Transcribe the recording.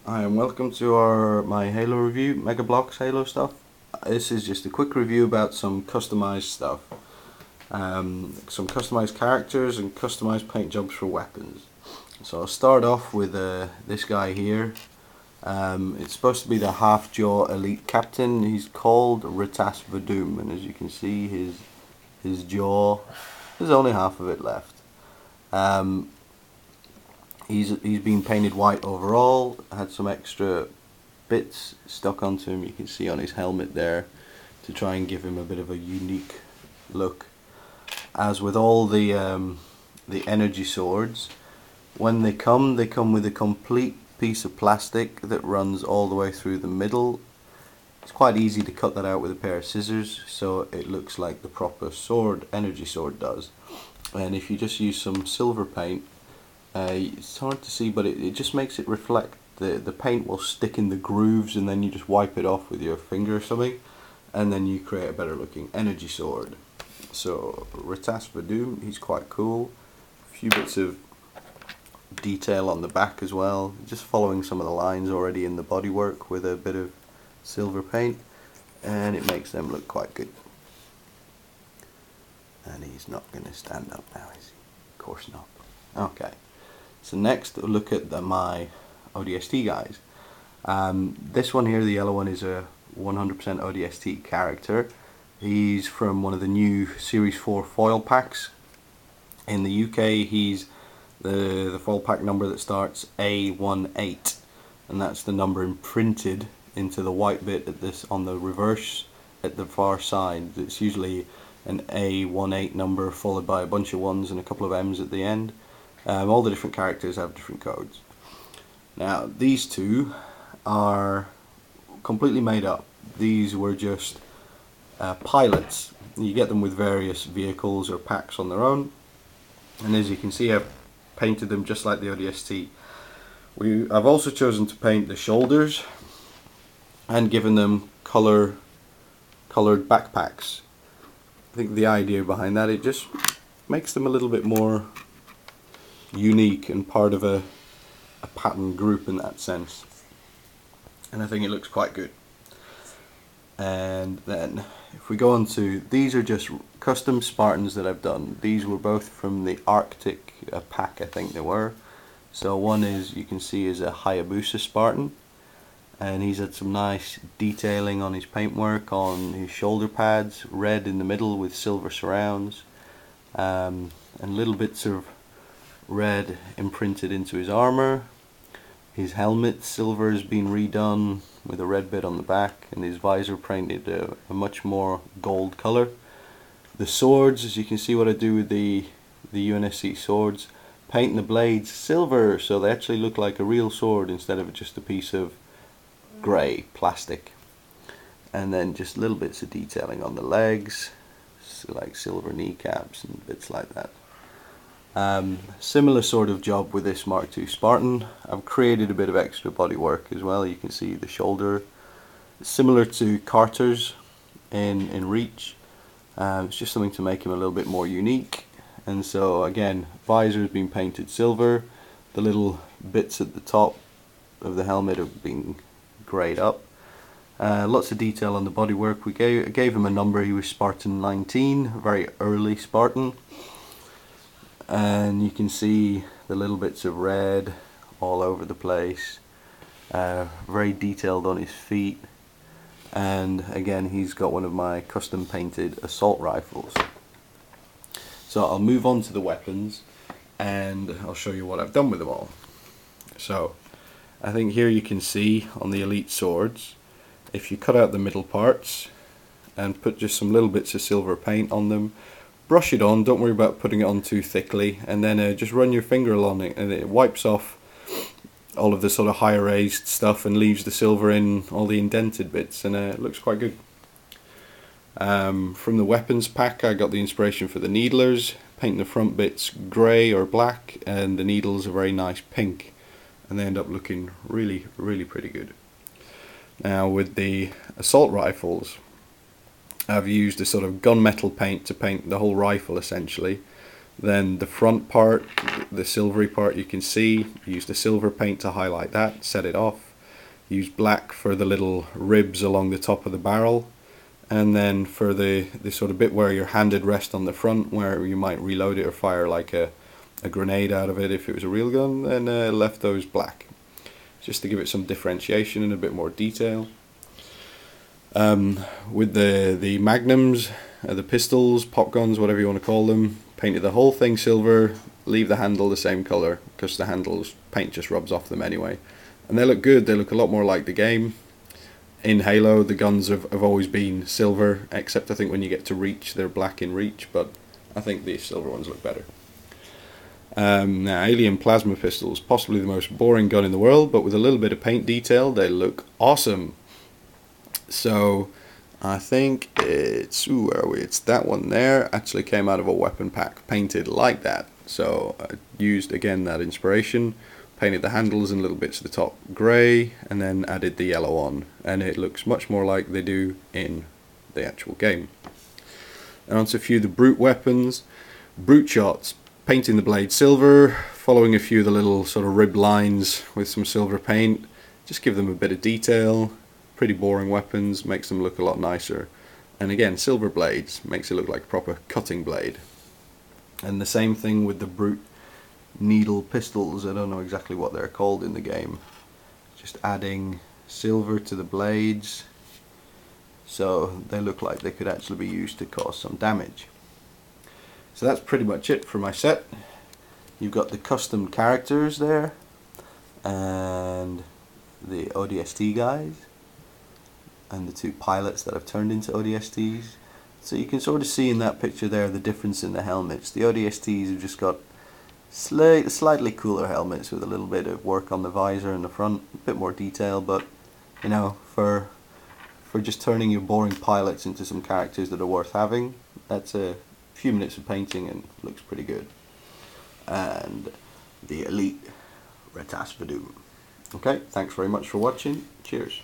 Hi and welcome to my Halo review, Mega Bloks Halo stuff. This is just a quick review about some customized stuff. Some customized characters and customized paint jobs for weapons. So I'll start off with this guy here. It's supposed to be the half-jaw elite captain. He's called Ritas Vadum, and as you can see his jaw, there's only half of it left. He's been painted white overall, had some extra bits stuck onto him, you can see on his helmet there, to try and give him a bit of a unique look. As with all the energy swords, when they come with a complete piece of plastic that runs all the way through the middle. It's quite easy to cut that out with a pair of scissors, so it looks like the proper sword, energy sword does. And if you just use some silver paint, it's hard to see, but it just makes it reflect. The paint will stick in the grooves, and then you just wipe it off with your finger or something, and then you create a better looking energy sword. So Ritas Vadum, he's quite cool. A few bits of detail on the back as well, just following some of the lines already in the bodywork with a bit of silver paint, and it makes them look quite good. And he's not going to stand up now, is he? Of course not. Okay, so next we'll look at my ODST guys. This one here, the yellow one, is a 100% ODST character. He's from one of the new Series 4 foil packs. In the UK, he's the foil pack number that starts A18, and that's the number imprinted into the white bit at this on the reverse at the far side. It's usually an A18 number followed by a bunch of ones and a couple of M's at the end. All the different characters have different codes. Now these two are completely made up. These were just pilots. You get them with various vehicles or packs on their own, and as you can see, I've painted them just like the ODST. I've also chosen to paint the shoulders and given them colored backpacks. I think the idea behind that, it just makes them a little bit more unique and part of a pattern group in that sense, and I think it looks quite good. And then if we go on to, these are just custom Spartans that I've done. These were both from the Arctic pack, I think they were. So one is, you can see, is a Hayabusa Spartan, and he's had some nice detailing on his paintwork, on his shoulder pads, red in the middle with silver surrounds, and little bits of red imprinted into his armor. His helmet, silver, has been redone with a red bit on the back, and his visor painted a much more gold color. The swords, as you can see what I do with the UNSC swords, painting the blades silver so they actually look like a real sword instead of just a piece of grey plastic. And then just little bits of detailing on the legs, so like silver kneecaps and bits like that. Similar sort of job with this Mark II Spartan. I've created a bit of extra body work as well. You can see the shoulder, similar to Carter's in Reach. It's just something to make him a little bit more unique. And so again, visor has been painted silver. The little bits at the top of the helmet have been greyed up. Lots of detail on the bodywork. I gave him a number. He was Spartan 19, a very early Spartan. And you can see the little bits of red all over the place. Very detailed on his feet. And again, he's got one of my custom painted assault rifles. So I'll move on to the weapons, and I'll show you what I've done with them all. So I think here you can see on the elite swords, if you cut out the middle parts and put just some little bits of silver paint on them, brush it on, don't worry about putting it on too thickly, and then just run your finger along it, and it wipes off all of the sort of higher raised stuff and leaves the silver in all the indented bits, and it looks quite good. From the weapons pack, I got the inspiration for the needlers, painting the front bits grey or black, and the needles are very nice pink, and they end up looking really, really pretty good. Now with the assault rifles, I've used a sort of gunmetal paint to paint the whole rifle essentially. Then the front part, the silvery part, you can see, used a silver paint to highlight that, set it off. Use black for the little ribs along the top of the barrel, and then for the sort of bit where your handed rest on the front, where you might reload it or fire like a grenade out of it if it was a real gun, then left those black, just to give it some differentiation and a bit more detail. With the magnums, the pistols, pop guns, whatever you want to call them, painted the whole thing silver, leave the handle the same colour, because the handles paint just rubs off them anyway. And they look good, they look a lot more like the game. In Halo the guns have always been silver, except I think when you get to Reach they're black in Reach, but I think these silver ones look better. Now, alien plasma pistols, possibly the most boring gun in the world, but with a little bit of paint detail they look awesome. So I think it's, where are we? It's that one there, actually came out of a weapon pack painted like that. So I used again that inspiration, painted the handles and little bits of the top grey, and then added the yellow on, and it looks much more like they do in the actual game. And onto a few of the brute weapons. Brute shots, painting the blade silver, following a few of the little sort of rib lines with some silver paint, just give them a bit of detail. Pretty boring weapons, makes them look a lot nicer. And again, silver blades, makes it look like a proper cutting blade. And the same thing with the brute needle pistols, I don't know exactly what they're called in the game. Just adding silver to the blades, so they look like they could actually be used to cause some damage. So that's pretty much it for my set. You've got the custom characters there, and the ODST guys, and the two pilots that I've turned into ODSTs. So you can sort of see in that picture there the difference in the helmets. The ODSTs have just got slightly cooler helmets with a little bit of work on the visor and the front, a bit more detail, but you know, for just turning your boring pilots into some characters that are worth having, that's a few minutes of painting and looks pretty good. And the Elite Retas Vadum. Okay, thanks very much for watching. Cheers.